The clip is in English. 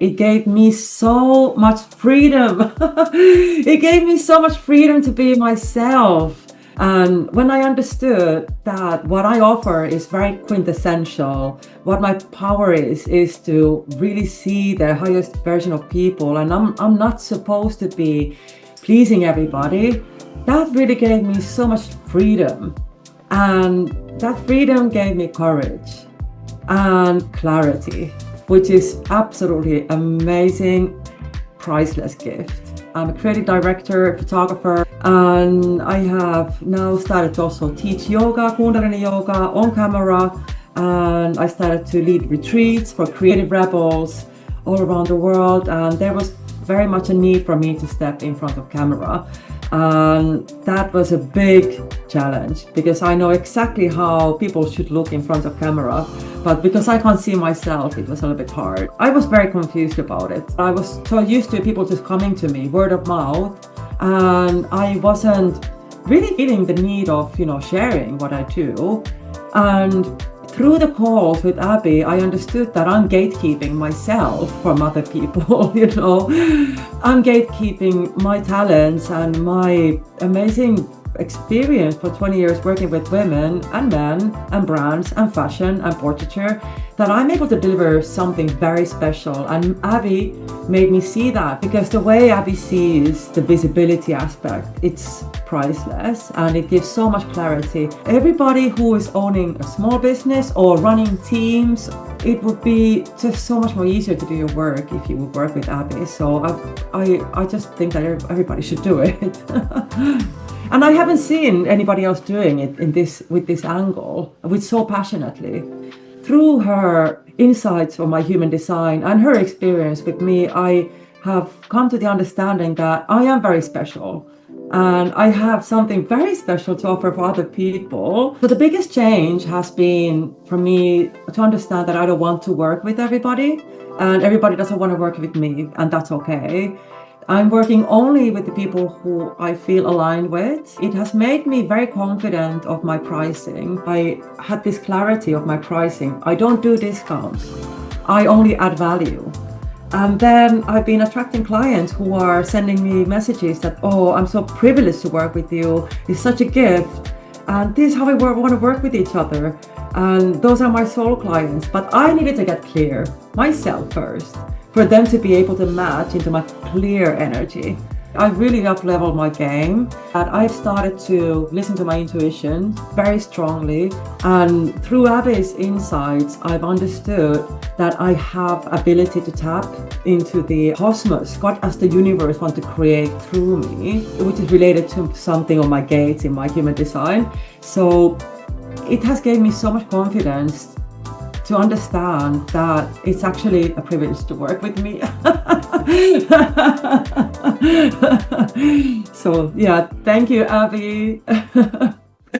it gave me so much freedom. It gave me so much freedom to be myself. And when I understood that what I offer is very quintessential, what my power is to really see the highest version of people, and I'm not supposed to be pleasing everybody, that really gave me so much freedom. And that freedom gave me courage and clarity, which is absolutely amazing, priceless gift. I'm a creative director, photographer, and I have now started to also teach yoga, Kundalini yoga on camera, and I started to lead retreats for creative rebels all around the world, and there was very much a need for me to step in front of camera. And that was a big challenge because I know exactly how people should look in front of camera, but because I can't see myself, it was a little bit hard. I was very confused about it. I was so used to people just coming to me, word of mouth, and I wasn't really feeling the need of, sharing what I do. And through the calls with Abby, I understood that I'm gatekeeping myself from other people, I'm gatekeeping my talents and my amazing experience for 20 years working with women and men and brands and fashion and portraiture, that I'm able to deliver something very special. And Abby made me see that, because the way Abby sees the visibility aspect, it's priceless and it gives so much clarity. Everybody who is owning a small business or running teams, it would be just so much more easier to do your work if you would work with Abby. So I just think that everybody should do it. And I haven't seen anybody else doing it with this angle, with so passionately. Through her insights on my human design and her experience with me, I have come to the understanding that I am very special and I have something very special to offer for other people. So the biggest change has been for me to understand that I don't want to work with everybody, and everybody doesn't want to work with me, and that's okay. I'm working only with the people who I feel aligned with. It has made me very confident of my pricing. I had this clarity of my pricing. I don't do discounts. I only add value. And then I've been attracting clients who are sending me messages that, oh, I'm so privileged to work with you. It's such a gift. And this is how we want to work with each other. And those are my soul clients. But I needed to get clear myself first, for them to be able to match into my clear energy. I really up-leveled my game, and I've started to listen to my intuition very strongly. And through Abby's insights, I've understood that I have ability to tap into the cosmos, what as the universe wants to create through me, which is related to something on my gates in my human design. So it has given me so much confidence to understand that it's actually a privilege to work with me. So yeah, thank you, Abby.